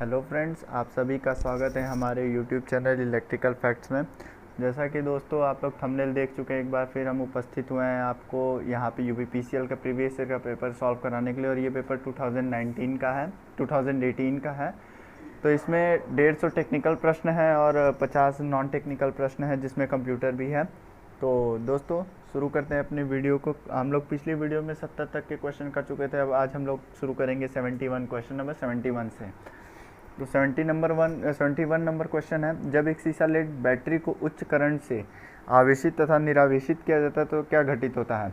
Hello friends, आप सभी का स्वागत है हमारे यूट्यूब चैनल इलेक्ट्रिकल फैक्ट्स में। जैसा कि दोस्तों आप लोग थंबनेल देख चुके हैं, एक बार फिर हम उपस्थित हुए हैं आपको यहाँ पे यूपीपीसीएल का प्रीवियस ईयर का पेपर सॉल्व कराने के लिए। और ये पेपर 2019 का है, 2018 का है। तो इसमें 150 टेक्निकल प्रश्न है और 50 नॉन टेक्निकल प्रश्न है, जिसमें कंप्यूटर भी है। तो दोस्तों शुरू करते हैं अपनी वीडियो को। हम लोग पिछली वीडियो में 70 तक के क्वेश्चन कर चुके थे। अब आज हम लोग शुरू करेंगे 71 क्वेश्चन नंबर 71 से। तो 71 नंबर क्वेश्चन है, जब एक शीशा लेड बैटरी को उच्च करंट से आवेशित तथा निरावेशित किया जाता है तो क्या घटित होता है।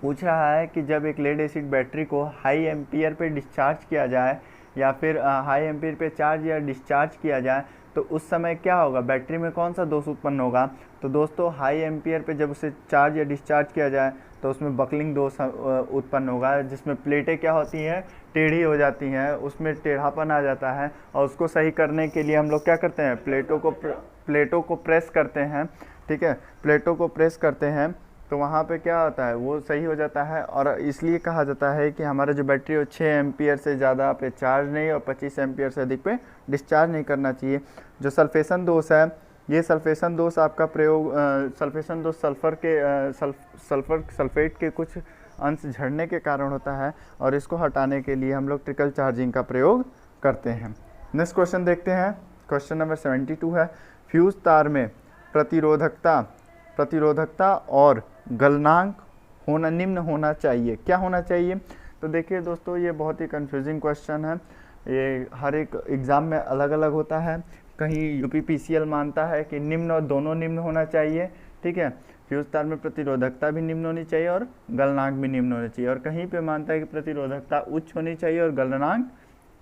पूछ रहा है कि जब एक लेड एसिड बैटरी को हाई एम्पियर पे डिस्चार्ज किया जाए या फिर हाई एम्पियर पे चार्ज या डिस्चार्ज किया जाए तो उस समय क्या होगा, बैटरी में कौन सा दोष उत्पन्न होगा। तो दोस्तों हाई एम्पियर पे जब उसे चार्ज या डिस्चार्ज किया जाए तो उसमें बकलिंग दोष उत्पन्न होगा, जिसमें प्लेटें क्या होती हैं, टेढ़ी हो जाती हैं, उसमें टेढ़ापन आ जाता है। और उसको सही करने के लिए हम लोग क्या करते हैं, प्लेटों को प्रेस करते हैं। ठीक है, प्लेटों को प्रेस करते हैं तो वहाँ पे क्या होता है, वो सही हो जाता है। और इसलिए कहा जाता है कि हमारा जो बैटरी है 6 एम्पियर से ज़्यादा पे चार्ज नहीं और 25 एम्पियर से अधिक पे डिस्चार्ज नहीं करना चाहिए। जो सल्फेशन दोष है, ये सल्फेशन दोष आपका प्रयोग सल्फेशन दोष सल्फेट के कुछ अंश झड़ने के कारण होता है और इसको हटाने के लिए हम लोग ट्रिकल चार्जिंग का प्रयोग करते हैं। नेक्स्ट क्वेश्चन देखते हैं। क्वेश्चन नंबर 72 है, फ्यूज तार में प्रतिरोधकता और गलनांक निम्न होना चाहिए, क्या होना चाहिए। तो देखिए दोस्तों, ये बहुत ही कंफ्यूजिंग क्वेश्चन है। ये हर एक एग्ज़ाम में अलग अलग होता है। कहीं यूपीपीसीएल मानता है कि निम्न और दोनों निम्न होना चाहिए। ठीक है, फ्यूज तार में प्रतिरोधकता भी निम्न होनी चाहिए और गलनांक भी निम्न होना चाहिए। और कहीं पे मानता है कि प्रतिरोधकता उच्च होनी चाहिए और गलनांक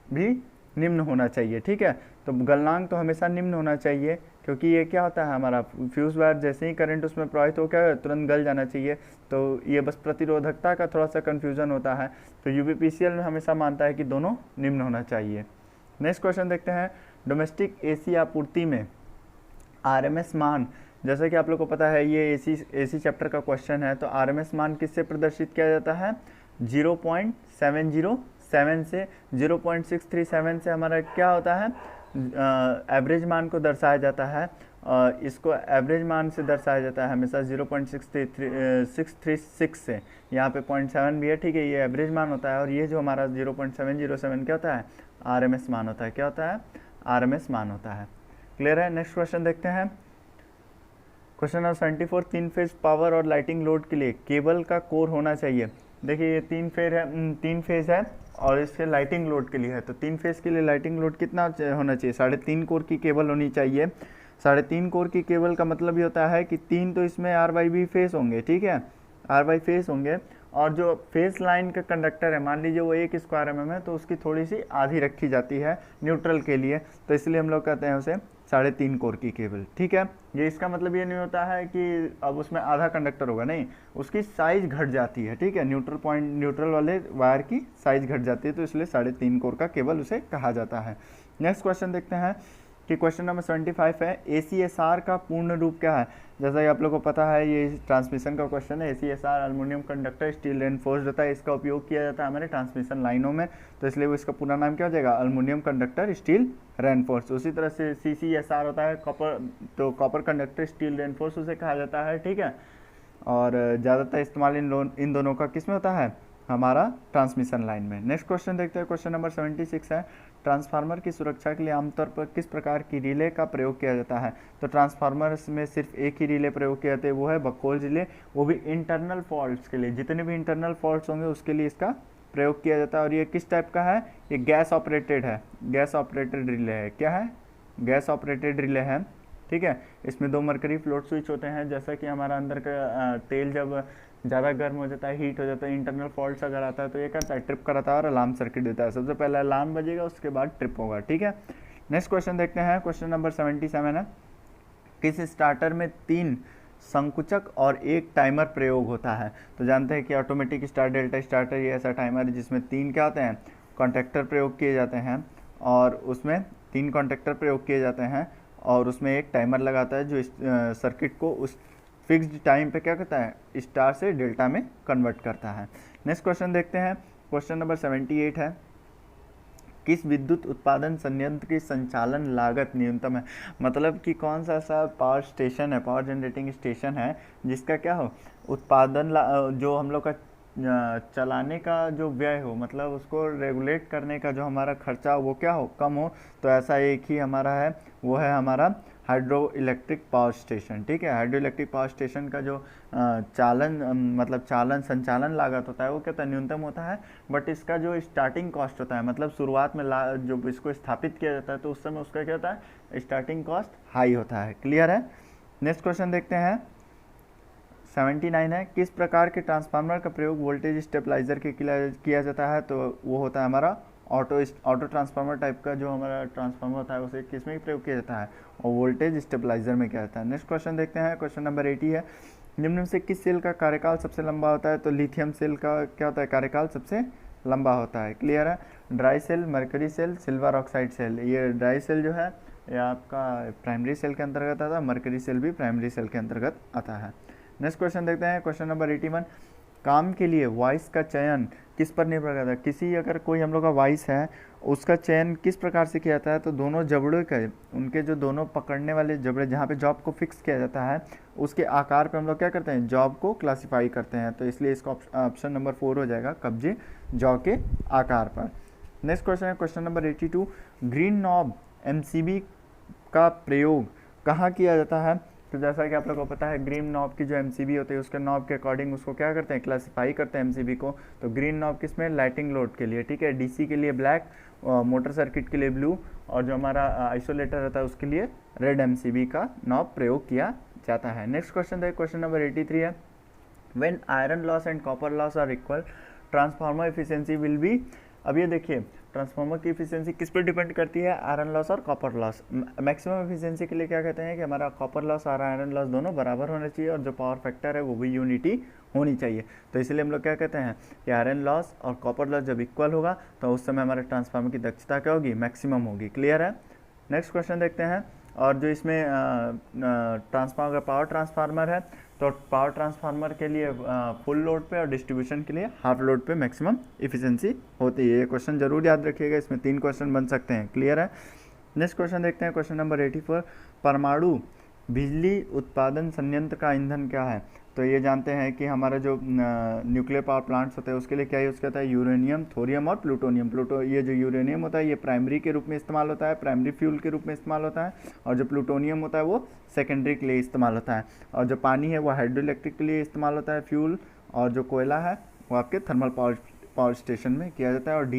भी निम्न होना चाहिए। ठीक है, तो गलनांक तो हमेशा निम्न होना चाहिए, क्योंकि ये क्या होता है, हमारा फ्यूज वायर जैसे ही करंट उसमें प्रवाहित हो क्या तुरंत गल जाना चाहिए। तो ये बस प्रतिरोधकता का थोड़ा सा कन्फ्यूज़न होता है। तो यूपीपीसीएल में हमेशा मानता है कि दोनों निम्न होना चाहिए। नेक्स्ट क्वेश्चन देखते हैं, डोमेस्टिक एसी आपूर्ति में आरएमएस मान, जैसा कि आप लोग को पता है ये एसी चैप्टर का क्वेश्चन है। तो आरएमएस मान किससे प्रदर्शित किया जाता है, 0.707 से। 0.637 से हमारा क्या होता है, एवरेज मान को दर्शाया जाता है। इसको एवरेज मान से दर्शाया जाता है हमेशा 0.636 से। यहाँ पे 0.7 भी है। ठीक है, ये एवरेज मान होता है। और ये जो हमारा 0.707 क्या होता है, आरएमएस मान होता है। क्या होता है, आरएमएस मान होता है। क्लियर है। नेक्स्ट क्वेश्चन देखते हैं। क्वेश्चन नंबर 74, 3 फेज पावर और लाइटिंग लोड के लिए केबल का कोर होना चाहिए। देखिए ये 3 फेज है और इसके लाइटिंग लोड के लिए है। तो 3 फेज के लिए लाइटिंग लोड कितना होना चाहिए, 3.5 कोर की केबल होनी चाहिए। 3.5 कोर की केबल का मतलब ये होता है कि 3 तो इसमें R/B फेस होंगे। ठीक है, R/B फेस होंगे। और जो फेस लाइन का कंडक्टर है, मान लीजिए वो 1 स्क्वायर mm है, तो उसकी थोड़ी सी आधी रखी जाती है न्यूट्रल के लिए। तो इसलिए हम लोग कहते हैं उसे 3.5 कोर की केबल। ठीक है, ये इसका मतलब ये नहीं होता है कि अब उसमें आधा कंडक्टर होगा, नहीं, उसकी साइज घट जाती है। ठीक है, न्यूट्रल वाले वायर की साइज घट जाती है, तो इसलिए 3.5 कोर का केबल उसे कहा जाता है। नेक्स्ट क्वेश्चन देखते हैं कि क्वेश्चन नंबर 75 है, ACSR का पूर्ण रूप क्या है। जैसा कि आप लोग को पता है ये ट्रांसमिशन का क्वेश्चन है। ACSR aluminium conductor steel reinforced होता है, इसका उपयोग किया जाता है हमारे ट्रांसमिशन लाइनों में। तो इसलिए वो इसका पूरा नाम क्या हो जाएगा, एल्युमिनियम कंडक्टर स्टील रेनफोर्स। उसी तरह से CCSR होता है कॉपर, तो कॉपर कंडक्टर स्टील रेनफोर्स उसे कहा जाता है। ठीक है, और ज़्यादातर इस्तेमाल इन दोनों का किस में होता है, हमारा ट्रांसमिशन लाइन में। नेक्स्ट क्वेश्चन देखते हैं। क्वेश्चन नंबर 76 है, ट्रांसफार्मर की सुरक्षा के लिए आमतौर पर किस प्रकार की रिले का प्रयोग किया जाता है। तो ट्रांसफार्मर में सिर्फ एक ही रिले प्रयोग किया जाता है, वो है बकोल रिले। वो भी इंटरनल फॉल्ट्स के लिए, जितने भी इंटरनल फॉल्ट्स होंगे उसके लिए इसका प्रयोग किया जाता है। और ये किस टाइप का है, ये गैस ऑपरेटेड है, गैस ऑपरेटेड रिले है। क्या है, गैस ऑपरेटेड रिले है। ठीक है, इसमें 2 मरकरी फ्लोट स्विच होते हैं। जैसा कि हमारा अंदर का तेल जब ज़्यादा गर्म हो जाता है, हीट हो जाता है, इंटरनल फॉल्ट अगर आता है तो ये करता है, ट्रिप कराता है और अलार्म सर्किट देता है। सबसे पहले अलार्म बजेगा, उसके बाद ट्रिप होगा। ठीक है, नेक्स्ट क्वेश्चन देखते हैं। क्वेश्चन नंबर 77 है, किस स्टार्टर में 3 संकुचक और 1 टाइमर प्रयोग होता है। तो जानते हैं कि ऑटोमेटिक स्टार्ट, डेल्टा स्टार्टर, ये ऐसा टाइमर है जिसमें 3 क्या होते हैं, कॉन्टैक्टर प्रयोग किए जाते हैं। और उसमें 3 कॉन्टैक्टर प्रयोग किए जाते हैं और उसमें एक टाइमर लगाता है जो सर्किट को उस फिक्स्ड टाइम पे क्या करता है, स्टार से डेल्टा में कन्वर्ट करता है। नेक्स्ट क्वेश्चन देखते हैं। क्वेश्चन नंबर 78 है, किस विद्युत उत्पादन संयंत्र की संचालन लागत न्यूनतम है? मतलब कि कौन सा ऐसा पावर स्टेशन है, पावर जनरेटिंग स्टेशन है जिसका क्या हो, जो हम लोग का चलाने का जो व्यय हो, मतलब उसको रेगुलेट करने का जो हमारा खर्चा वो क्या हो, कम हो। तो ऐसा एक ही हमारा है, वो है हमारा हाइड्रो इलेक्ट्रिक पावर स्टेशन। ठीक है, हाइड्रो इलेक्ट्रिक पावर स्टेशन का जो मतलब संचालन लागत होता है वो क्या होता है, न्यूनतम होता है। बट इसका जो स्टार्टिंग कॉस्ट होता है, मतलब शुरुआत में जो इसको स्थापित किया जाता है तो उस समय उसका क्या होता है, स्टार्टिंग कॉस्ट हाई होता है। क्लियर है? नेक्स्ट क्वेश्चन देखते हैं, 79 है, किस प्रकार के ट्रांसफार्मर का प्रयोग वोल्टेज स्टेबलाइजर के किया जाता है? तो वो होता है हमारा ऑटो ट्रांसफार्मर टाइप का जो हमारा ट्रांसफार्मर होता है उसे किस में प्रयोग किया जाता है, और वोल्टेज स्टेबलाइजर में किया जाता है। नेक्स्ट क्वेश्चन देखते हैं, क्वेश्चन नंबर 80 है, निम्न में से किस सेल का कार्यकाल सबसे लंबा होता है? तो लिथियम सेल का क्या होता है, कार्यकाल सबसे लंबा होता है। क्लियर है? Dry cell, mercury cell, silver oxide cell. ये ड्राई सेल जो है ये आपका प्राइमरी सेल के अंतर्गत आता है, मरकरी सेल भी प्राइमरी सेल के अंतर्गत आता है। नेक्स्ट क्वेश्चन देखते हैं, क्वेश्चन नंबर 81, काम के लिए वॉइस का चयन किस पर निर्भर करता है? किसी अगर कोई हम लोग का वॉइस है उसका चयन किस प्रकार से किया जाता है? तो दोनों जबड़े का, उनके जो दोनों पकड़ने वाले जबड़े जहाँ पे जॉब को फिक्स किया जाता है उसके आकार पे हम लोग क्या करते हैं, जॉब को क्लासिफाई करते हैं। तो इसलिए इसका ऑप्शन नंबर 4 हो जाएगा, कब्जे जॉ के आकार पर। नेक्स्ट क्वेश्चन है question number 82, green knob MCB का प्रयोग कहाँ किया जाता है? तो जैसा कि आप लोगों को पता है ग्रीन नॉब की जो एमसीबी होती है उसके नॉब के अकॉर्डिंग उसको क्या करते हैं, क्लासिफाई करते हैं एमसीबी को। तो ग्रीन नॉब किस में, लाइटिंग लोड के लिए। ठीक है, डीसी के लिए ब्लैक, मोटर सर्किट के लिए ब्लू, और जो हमारा आइसोलेटर रहता है उसके लिए रेड एमसीबी का नॉब प्रयोग किया जाता है। नेक्स्ट क्वेश्चन देखिए, क्वेश्चन नंबर 83 है, when iron loss and copper loss are equal transformer efficiency will be. अब ये देखिए ट्रांसफार्मर की एफिशिएंसी किस पर डिपेंड करती है, आयरन लॉस और कॉपर लॉस। मैक्सिमम एफिशिएंसी के लिए क्या कहते हैं कि हमारा कॉपर लॉस और आयरन लॉस दोनों बराबर होना चाहिए, और जो पावर फैक्टर है वो भी यूनिटी होनी चाहिए। तो इसलिए हम लोग क्या कहते हैं कि आयरन लॉस और कॉपर लॉस जब इक्वल होगा तो उस समय हमारे ट्रांसफार्मर की दक्षता क्या होगी, मैक्सिमम होगी। क्लियर है? नेक्स्ट क्वेश्चन देखते हैं, और जो इसमें ट्रांसफार्मर पावर ट्रांसफार्मर है तो पावर ट्रांसफार्मर के लिए फुल लोड पे और डिस्ट्रीब्यूशन के लिए हाफ लोड पे मैक्सिमम इफिशिएंसी होती है। ये क्वेश्चन जरूर याद रखिएगा, इसमें 3 क्वेश्चन बन सकते हैं। क्लियर है? नेक्स्ट क्वेश्चन देखते हैं, क्वेश्चन नंबर 84, परमाणु बिजली उत्पादन संयंत्र का ईंधन क्या है? तो ये जानते हैं कि हमारा जो न्यूक्लियर पावर प्लांट्स होते हैं उसके लिए क्या यूज़ करता है, यूरेनियम, थोरियम और प्लूटोनियम। ये जो यूरेनियम होता है ये प्राइमरी के रूप में इस्तेमाल होता है, प्राइमरी फ्यूल के रूप में इस्तेमाल होता है, और जो प्लूटोनियम होता है वो सेकेंडरी के लिए इस्तेमाल होता है, और जो पानी है वो हाइड्रो इलेक्ट्रिक के लिए इस्तेमाल होता है फ्यूल, और जो कोयला है वो आपके थर्मल पावर स्टेशन में किया जाता है, और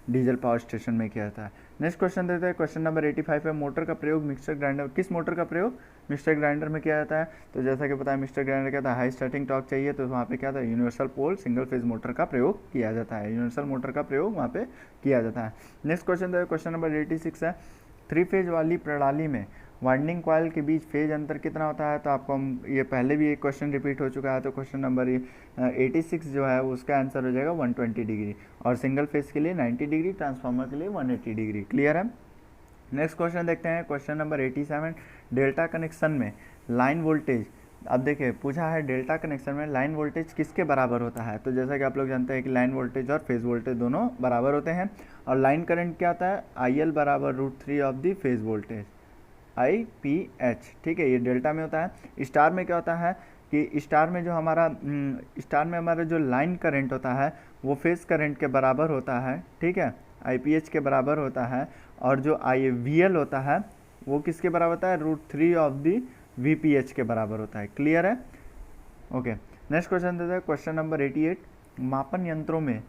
डीजल पावर स्टेशन में किया जाता है। नेक्स्ट क्वेश्चन देते हैं, क्वेश्चन नंबर 85 है, मोटर का प्रयोग मिक्सर ग्राइंडर, किस मोटर का प्रयोग मिक्सर ग्राइंडर में किया जाता है? तो जैसा कि पता है मिक्सर ग्राइंडर क्या था, हाई स्टार्टिंग टॉर्क चाहिए, तो वहाँ पे क्या था, universal pole single phase motor का प्रयोग किया जाता है, यूनिवर्सल मोटर का प्रयोग वहाँ पे किया जाता है। नेक्स्ट क्वेश्चन देखो, क्वेश्चन नंबर 86 है, 3 फेज वाली प्रणाली में वाइंडिंग कॉइल के बीच फेज अंतर कितना होता है? तो आपको ये पहले भी एक क्वेश्चन रिपीट हो चुका है, तो क्वेश्चन नंबर 86 जो है उसका आंसर हो जाएगा 120 डिग्री, और सिंगल फेज के लिए 90 डिग्री, ट्रांसफार्मर के लिए 180 डिग्री। क्लियर है? नेक्स्ट क्वेश्चन देखते हैं, क्वेश्चन नंबर 87, डेल्टा कनेक्शन में लाइन वोल्टेज। अब देखिए पूछा है डेल्टा कनेक्शन में लाइन वोल्टेज किसके बराबर होता है? तो जैसा कि आप लोग जानते हैं कि लाइन वोल्टेज और फेज वोल्टेज दोनों बराबर होते हैं, और लाइन करंट क्या आता है, IL बराबर √3 of the phase voltage, IPH। ठीक है, ये डेल्टा में होता है। स्टार में क्या होता है कि स्टार में हमारा जो लाइन करंट होता है वो फेज करंट के बराबर होता है। ठीक है, IPH के बराबर होता है, और जो VL होता है वो किसके बराबर होता है, √3 ऑफ दी VPH के बराबर होता है। क्लियर है? ओके, नेक्स्ट क्वेश्चन देते हैं, क्वेश्चन नंबर 88, मापन यंत्रों में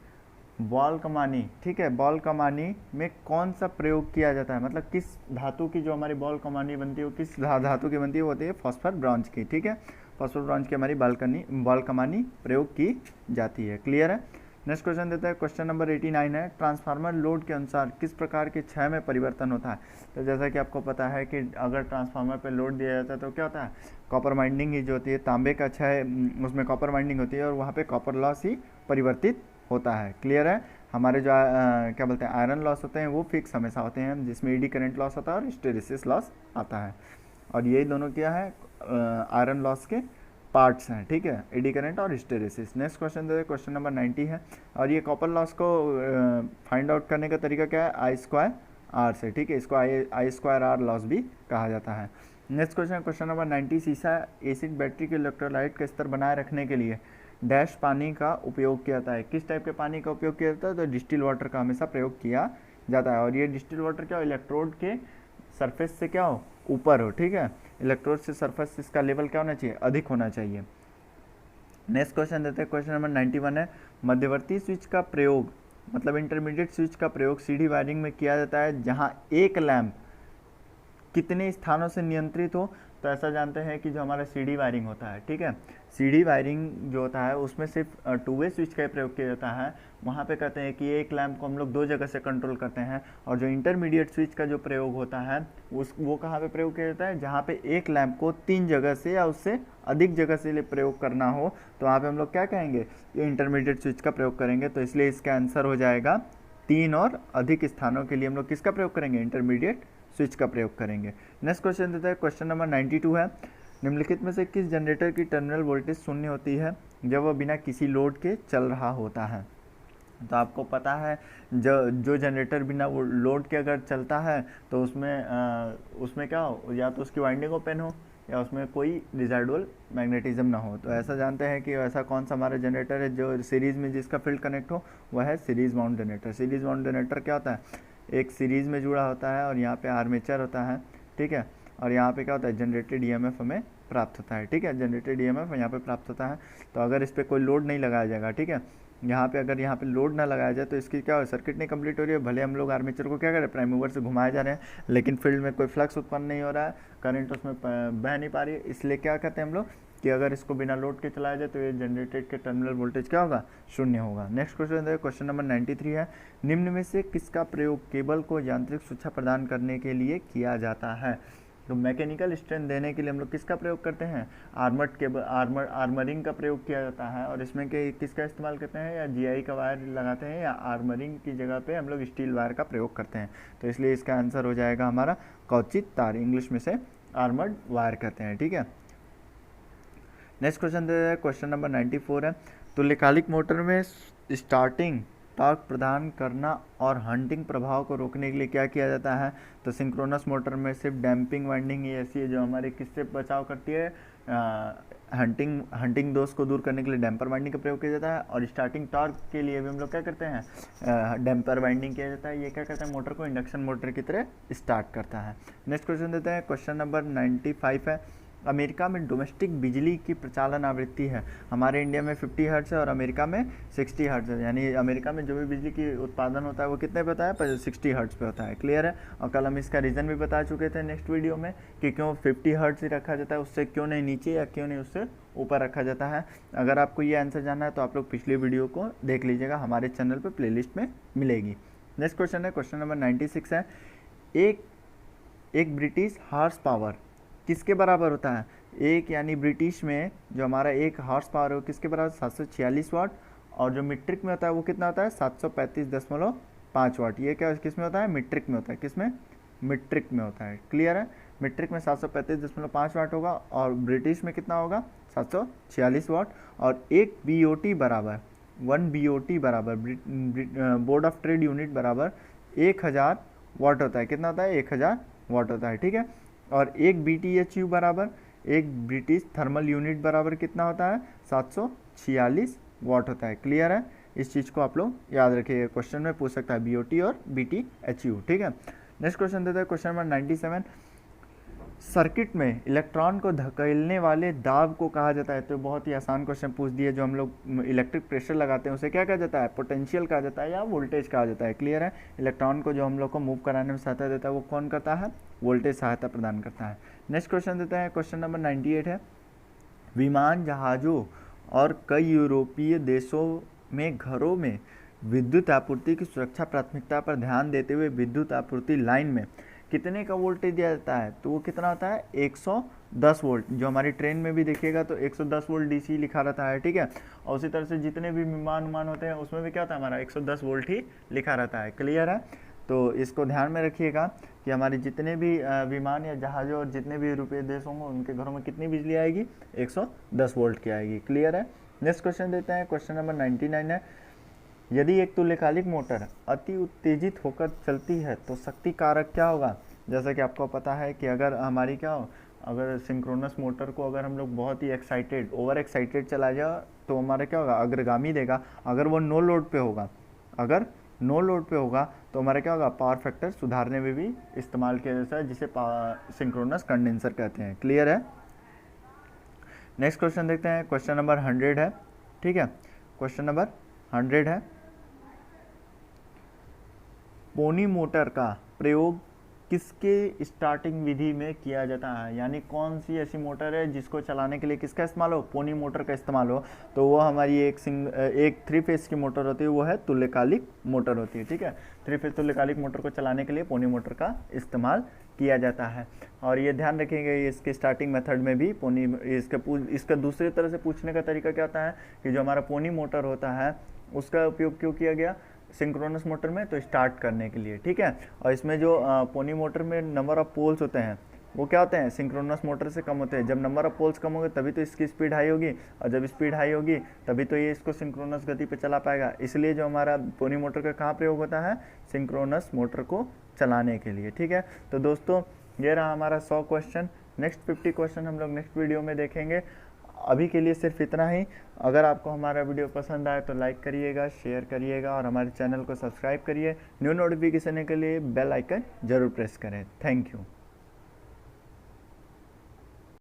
बॉल कमानी। ठीक है, बॉल कमानी में कौन सा प्रयोग किया जाता है, मतलब किस धातु की जो हमारी बॉल कमानी बनती है वो किस धातु की बनती है, वो होती है फॉस्फर ब्रॉन्ज की। ठीक है, फॉस्फर ब्रॉन्ज की हमारी बॉल कमानी प्रयोग की जाती है। क्लियर है? नेक्स्ट क्वेश्चन देता है, क्वेश्चन नंबर 89 है, ट्रांसफार्मर लोड के अनुसार किस प्रकार के क्षय में परिवर्तन होता है? तो जैसा कि आपको पता है कि अगर ट्रांसफार्मर पे लोड दिया जाता है तो क्या होता है, कॉपर वाइंडिंग ही जो होती है, तांबे का क्षय उसमें कॉपर वाइंडिंग होती है, और वहाँ पे कॉपर लॉस ही परिवर्तित होता है। क्लियर है? हमारे जो क्या बोलते हैं आयरन लॉस होते हैं वो फिक्स हमेशा होते हैं, जिसमें एडी करंट लॉस होता है और हिस्टेरेसिस लॉस आता है, और यही दोनों क्या है आयरन लॉस के पार्ट्स हैं, ठीक है, एडी करंट और हिस्टेरेसिस। नेक्स्ट क्वेश्चन देखिए, क्वेश्चन नंबर 90 है, और ये कॉपर लॉस को फाइंड आउट करने का तरीका क्या है, आई स्क्वायर आर से, ठीक है, इसको आई स्क्वायर आर लॉस भी कहा जाता है। नेक्स्ट क्वेश्चन, क्वेश्चन नंबर 90, सीसा एसिड बैटरी के इलेक्ट्रोलाइट का स्तर बनाए रखने के लिए डैश पानी का उपयोग किया जाता है। किस टाइप के पानी का उपयोग किया जाता है, तो डिस्टिल वाटर का हमेशा प्रयोग किया जाता है। और ये डिस्टिल वाटर क्या हो, इलेक्ट्रोड के सरफेस से क्या हो, ऊपर हो, ठीक है, इलेक्ट्रोड से सरफेस इसका लेवल क्या होना चाहिए, अधिक होना चाहिए। नेक्स्ट क्वेश्चन देते हैं, क्वेश्चन नंबर 91 है, मध्यवर्ती स्विच का प्रयोग मतलब इंटरमीडिएट स्विच का प्रयोग सीडी वायरिंग में किया जाता है जहां एक लैंप कितने स्थानों से नियंत्रित हो। तो ऐसा जानते हैं कि जो हमारा सीडी वायरिंग होता है, ठीक है, सीडी वायरिंग जो होता है उसमें सिर्फ टू वे स्विच का प्रयोग किया जाता है। वहाँ पे कहते हैं कि एक लैंप को हम लोग 2 जगह से कंट्रोल करते हैं। और जो इंटरमीडिएट स्विच का जो प्रयोग होता है वो कहाँ पे प्रयोग किया जाता है, जहाँ पे एक लैंप को 3 जगह से या उससे अधिक जगह से प्रयोग करना हो, तो वहाँ पे हम लोग क्या कहेंगे, ये इंटरमीडिएट स्विच का प्रयोग करेंगे। तो इसलिए इसका आंसर हो जाएगा 3 और अधिक स्थानों के लिए हम लोग किसका प्रयोग करेंगे, इंटरमीडिएट स्विच का प्रयोग करेंगे। नेक्स्ट क्वेश्चन देता है, क्वेश्चन नंबर 92 है, निम्नलिखित में से किस जनरेटर की टर्मिनल वोल्टेज शून्य होती है जब वह बिना किसी लोड के चल रहा होता है। तो आपको पता है जो जनरेटर बिना लोड के अगर चलता है तो उसमें क्या हो, या तो उसकी वाइंडिंग ओपन हो या उसमें कोई रिजाइडुअल मैग्नेटिज्म ना हो। तो ऐसा जानते हैं कि ऐसा कौन सा हमारा जनरेटर है जो सीरीज़ में जिसका फील्ड कनेक्ट हो, वह है series mount generator. Series mount generator क्या होता है, एक सीरीज़ में जुड़ा होता है और यहाँ पे आर्मेचर होता है, ठीक है, और यहाँ पे क्या होता है, जनरेटेड ईएमएफ हमें प्राप्त होता है, ठीक है, जनरेटेड ईएमएफ यहाँ पे प्राप्त होता है। तो अगर इस पर कोई लोड नहीं लगाया जाएगा, ठीक है, यहाँ पे अगर यहाँ पे लोड ना लगाया जाए तो इसकी क्या हो, सर्किट नहीं कंप्लीट हो रही है। भले हम लोग आर्मेचर को क्या करें, प्राइम मूवर से घुमाए जा रहे हैं, लेकिन फील्ड में कोई फ्लक्स उत्पन्न नहीं हो रहा है, करंट उसमें बह नहीं पा रही है। इसलिए क्या कहते हैं हम लोग कि अगर इसको बिना लोड के चलाया जाए तो ये जनरेटेड के टर्मिनल वोल्टेज क्या होगा, शून्य होगा। नेक्स्ट क्वेश्चन है, क्वेश्चन नंबर 93 है, निम्न में से किसका प्रयोग केबल को यांत्रिक सुरक्षा प्रदान करने के लिए किया जाता है। तो मैकेनिकल स्ट्रेंथ देने के लिए हम लोग किसका प्रयोग करते हैं, आर्मर्ड केबल आर्मरिंग का प्रयोग किया जाता है। और इसमें किसका इस्तेमाल करते हैं, या जीआई का वायर लगाते हैं, या आर्मरिंग की जगह पे हम लोग स्टील वायर का प्रयोग करते हैं। तो इसलिए इसका आंसर हो जाएगा हमारा कवचित तार, इंग्लिश में से आर्मर्ड वायर कहते हैं, ठीक है। नेक्स्ट क्वेश्चन दे रहा है, क्वेश्चन नंबर 94 है, तुल्यकालिक मोटर में स्टार्टिंग टॉर्क प्रदान करना और हंटिंग प्रभाव को रोकने के लिए क्या किया जाता है। तो सिंक्रोनस मोटर में सिर्फ डैम्पिंग वाइंडिंग ये ऐसी है जो हमारे किससे बचाव करती है, हंटिंग दोष को दूर करने के लिए डैम्पर वाइंडिंग का प्रयोग किया जाता है। और स्टार्टिंग टॉर्क के लिए भी हम लोग क्या करते हैं, डैम्पर वाइंडिंग किया जाता है। ये क्या करता है, मोटर को इंडक्शन मोटर की तरह स्टार्ट करता है। नेक्स्ट क्वेश्चन देते हैं, क्वेश्चन नंबर 95 है, अमेरिका में डोमेस्टिक बिजली की प्रचालन आवृत्ति है, हमारे इंडिया में 50 हर्ट्ज है और अमेरिका में 60 हर्ट्ज है। यानी अमेरिका में जो भी बिजली की उत्पादन होता है वो कितने पे होता है, 60 हर्ट्ज पे होता है, क्लियर है। और कल हम इसका रीज़न भी बता चुके थे नेक्स्ट वीडियो में कि क्यों 50 हर्ट्ज ही रखा जाता है, उससे क्यों नहीं नीचे या क्यों नहीं उससे ऊपर रखा जाता है। अगर आपको ये आंसर जानना है तो आप लोग पिछली वीडियो को देख लीजिएगा, हमारे चैनल पर प्लेलिस्ट में मिलेगी। नेक्स्ट क्वेश्चन है, क्वेश्चन नंबर 96 है, एक ब्रिटिश हॉर्स पावर किसके बराबर होता है। एक यानी ब्रिटिश में जो हमारा एक हॉर्स पावर है वो किसके बराबर, 746 वाट। और जो मीट्रिक में होता है वो कितना होता है, 735.5 वाट। ये क्या किस में होता है, मीट्रिक में होता है, किस में, मीट्रिक में होता है, क्लियर है। मीट्रिक में 735.5 वाट होगा और ब्रिटिश में कितना होगा, 746 वाट। और एक BOT बराबर 1 BOT बराबर बोर्ड ऑफ ट्रेड यूनिट बराबर 1000 वाट होता है। कितना होता है, 1000 वाट होता है, ठीक है। और एक BTHU बराबर एक ब्रिटिश थर्मल यूनिट बराबर कितना होता है, 746 वाट होता है, क्लियर है। इस चीज़ को आप लोग याद रखिए, क्वेश्चन में पूछ सकता है BOT और BTHU, ठीक है। नेक्स्ट क्वेश्चन देता है, क्वेश्चन नंबर 97, सर्किट में इलेक्ट्रॉन को धकेलने वाले दाब को कहा जाता है। तो बहुत ही आसान क्वेश्चन पूछ दिए, जो हम लोग इलेक्ट्रिक प्रेशर लगाते हैं उसे क्या कहा जाता है, पोटेंशियल कहा जाता है या वोल्टेज कहा जाता है, क्लियर है। इलेक्ट्रॉन को जो हम लोग को मूव कराने में सहायता देता है वो कौन करता है, वोल्टेज सहायता प्रदान करता है। नेक्स्ट क्वेश्चन देता है, क्वेश्चन नंबर 98 है, विमान जहाज़ों और कई यूरोपीय देशों में घरों में विद्युत आपूर्ति की सुरक्षा प्राथमिकता पर ध्यान देते हुए विद्युत आपूर्ति लाइन में कितने का वोल्टेज दिया जाता है। तो वो कितना होता है, 110 वोल्ट। जो हमारी ट्रेन में भी देखिएगा तो 110 वोल्ट DC लिखा रहता है, ठीक है। और उसी तरह से जितने भी विमान होते हैं उसमें भी क्या होता है, हमारा 110 वोल्ट ही लिखा रहता है, क्लियर है। तो इसको ध्यान में रखिएगा कि हमारे जितने भी विमान या जहाज़ों और जितने भी यूरोपीय देश होंगे उनके घरों में कितनी बिजली आएगी, 110 वोल्ट की आएगी। क्लियर है। नेक्स्ट क्वेश्चन देते हैं, क्वेश्चन नंबर 99 है, यदि एक तुल्यकालिक मोटर अति उत्तेजित होकर चलती है तो शक्ति कारक क्या होगा। जैसा कि आपको पता है कि अगर हमारी क्या हो, अगर सिंक्रोनस मोटर को अगर हम लोग बहुत ही एक्साइटेड, ओवर एक्साइटेड चला जाए तो हमारा क्या होगा, अग्रगामी देगा। अगर वो नो लोड पे होगा, अगर नो लोड पे होगा तो हमारा क्या होगा, पावर फैक्टर सुधारने में भी इस्तेमाल किया जाता है, जिसे सिंक्रोनस कंडेंसर कहते हैं। क्लियर है। नेक्स्ट क्वेश्चन देखते हैं, क्वेश्चन नंबर 100 है। ठीक है, क्वेश्चन नंबर 100 है, पोनी मोटर का प्रयोग किसके स्टार्टिंग विधि में किया जाता है, यानी कौन सी ऐसी मोटर है जिसको चलाने के लिए किसका इस्तेमाल हो, पोनी मोटर का इस्तेमाल हो। तो वो हमारी एक 3 फेज की मोटर होती है, वो है तुल्यकालिक मोटर होती है। ठीक है, 3 फेज तुल्यकालिक मोटर को चलाने के लिए पोनी मोटर का इस्तेमाल किया जाता है। और ये ध्यान रखेंगे, इसके स्टार्टिंग मेथड में भी पोनी, इसका दूसरी तरह से पूछने का तरीका क्या होता है कि जो हमारा पोनी मोटर होता है उसका उपयोग क्यों किया गया सिंक्रोनस मोटर में, तो स्टार्ट करने के लिए। ठीक है, और इसमें जो पोनी मोटर में नंबर ऑफ पोल्स होते हैं वो क्या होते हैं, सिंक्रोनस मोटर से कम होते हैं। जब नंबर ऑफ पोल्स कम होंगे तभी तो इसकी स्पीड हाई होगी, और जब स्पीड हाई होगी तभी तो ये इसको सिंक्रोनस गति पे चला पाएगा। इसलिए जो हमारा पोनी मोटर का कहाँ प्रयोग होता है, सिंक्रोनस मोटर को चलाने के लिए। ठीक है, तो दोस्तों ये रहा हमारा 100 क्वेश्चन। नेक्स्ट 50 क्वेश्चन हम लोग नेक्स्ट वीडियो में देखेंगे। अभी के लिए सिर्फ इतना ही। अगर आपको हमारा वीडियो पसंद आए तो लाइक करिएगा, शेयर करिएगा और हमारे चैनल को सब्सक्राइब करिए। न्यू नोटिफिकेशन के लिए बेल आइकन जरूर प्रेस करें। Thank you.